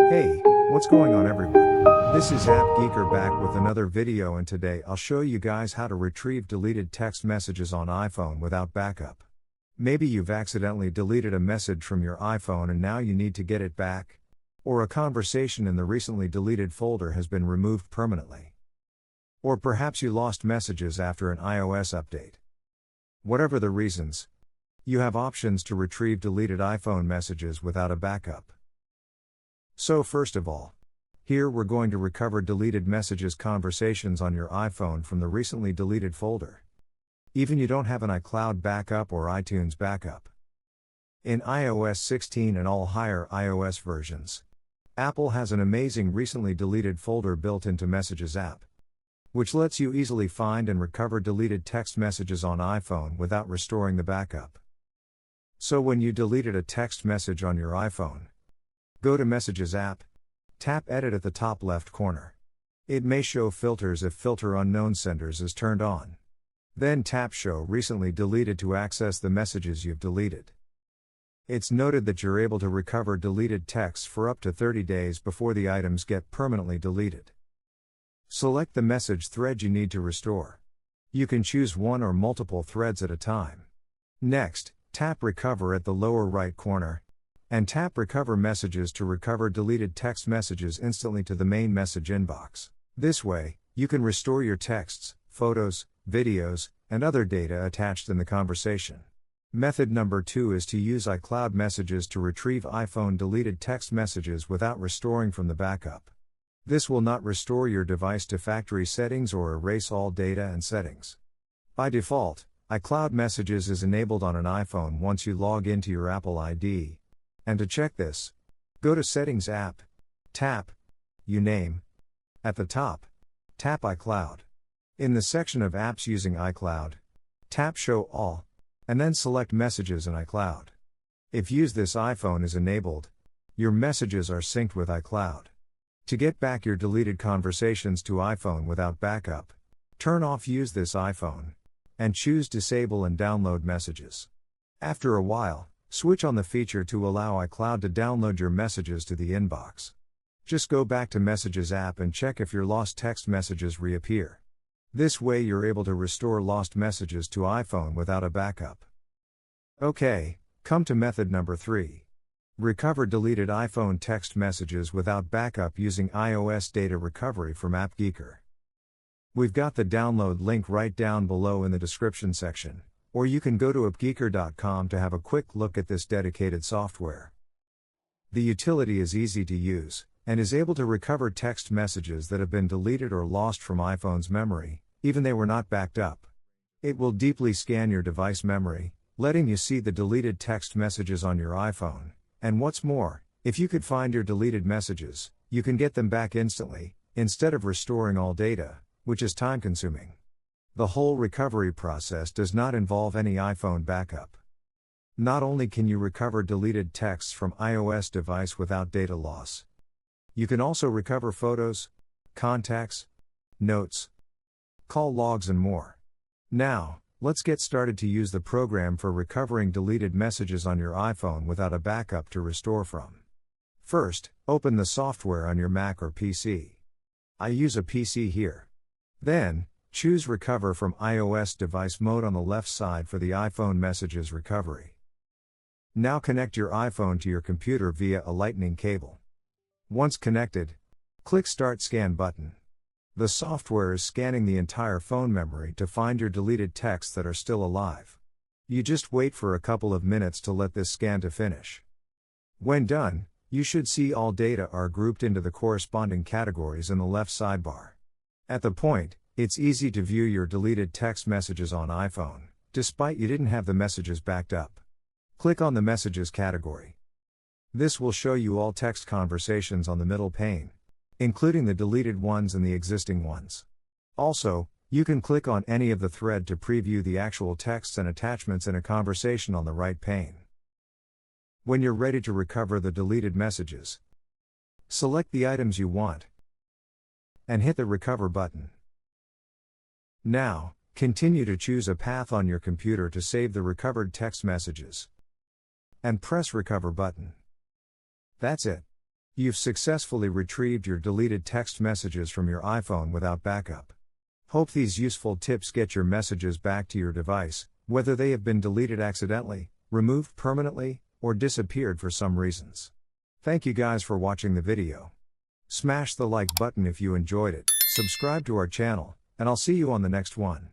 Hey, what's going on everyone? This is App Geeker back with another video, and today I'll show you guys how to retrieve deleted text messages on iPhone without backup. Maybe you've accidentally deleted a message from your iPhone and now you need to get it back. Or a conversation in the recently deleted folder has been removed permanently. Or perhaps you lost messages after an iOS update. Whatever the reasons, you have options to retrieve deleted iPhone messages without a backup. So first of all, here we're going to recover deleted messages conversations on your iPhone from the recently deleted folder. Even you don't have an iCloud backup or iTunes backup. In iOS 16 and all higher iOS versions, Apple has an amazing recently deleted folder built into Messages app, which lets you easily find and recover deleted text messages on iPhone without restoring the backup. So when you deleted a text message on your iPhone, go to Messages app, tap Edit at the top left corner. It may show filters if Filter Unknown Senders is turned on. Then tap Show Recently Deleted to access the messages you've deleted. It's noted that you're able to recover deleted texts for up to 30 days before the items get permanently deleted. Select the message thread you need to restore. You can choose one or multiple threads at a time. Next, tap Recover at the lower right corner, and tap Recover Messages to recover deleted text messages instantly to the main message inbox. This way, you can restore your texts, photos, videos, and other data attached in the conversation. Method number 2 is to use iCloud messages to retrieve iPhone deleted text messages without restoring from the backup. This will not restore your device to factory settings or erase all data and settings. By default, iCloud messages is enabled on an iPhone once you log into your Apple ID. And to check this, go to Settings app, tap You Name. At the top, tap iCloud. In the section of apps using iCloud, tap Show All, and then select Messages in iCloud. If Use This iPhone is enabled, your messages are synced with iCloud. To get back your deleted conversations to iPhone without backup, turn off Use This iPhone, and choose Disable and Download Messages. After a while, switch on the feature to allow iCloud to download your messages to the inbox. Just go back to Messages app and check if your lost text messages reappear. This way you're able to restore lost messages to iPhone without a backup. Okay, come to method number 3. Recover deleted iPhone text messages without backup using iOS data recovery from AppGeeker. We've got the download link right down below in the description section, or you can go to appgeeker.com to have a quick look at this dedicated software. The utility is easy to use, and is able to recover text messages that have been deleted or lost from iPhone's memory, even they were not backed up. It will deeply scan your device memory, letting you see the deleted text messages on your iPhone, and what's more, if you could find your deleted messages, you can get them back instantly, instead of restoring all data, which is time-consuming. The whole recovery process does not involve any iPhone backup. Not only can you recover deleted texts from iOS device without data loss, you can also recover photos, contacts, notes, call logs and more. Now, let's get started to use the program for recovering deleted messages on your iPhone without a backup to restore from. First, open the software on your Mac or PC. I use a PC here. Then, choose Recover from iOS device mode on the left side for the iPhone messages recovery. Now connect your iPhone to your computer via a lightning cable. Once connected, click Start Scan button. The software is scanning the entire phone memory to find your deleted texts that are still alive. You just wait for a couple of minutes to let this scan to finish. When done, you should see all data are grouped into the corresponding categories in the left sidebar. At the point, it's easy to view your deleted text messages on iPhone, despite you didn't have the messages backed up. Click on the Messages category. This will show you all text conversations on the middle pane, including the deleted ones and the existing ones. Also, you can click on any of the thread to preview the actual texts and attachments in a conversation on the right pane. When you're ready to recover the deleted messages, select the items you want and hit the Recover button. Now, continue to choose a path on your computer to save the recovered text messages, and press Recover button. That's it. You've successfully retrieved your deleted text messages from your iPhone without backup. Hope these useful tips get your messages back to your device, whether they have been deleted accidentally, removed permanently, or disappeared for some reasons. Thank you guys for watching the video. Smash the like button if you enjoyed it, subscribe to our channel, and I'll see you on the next one.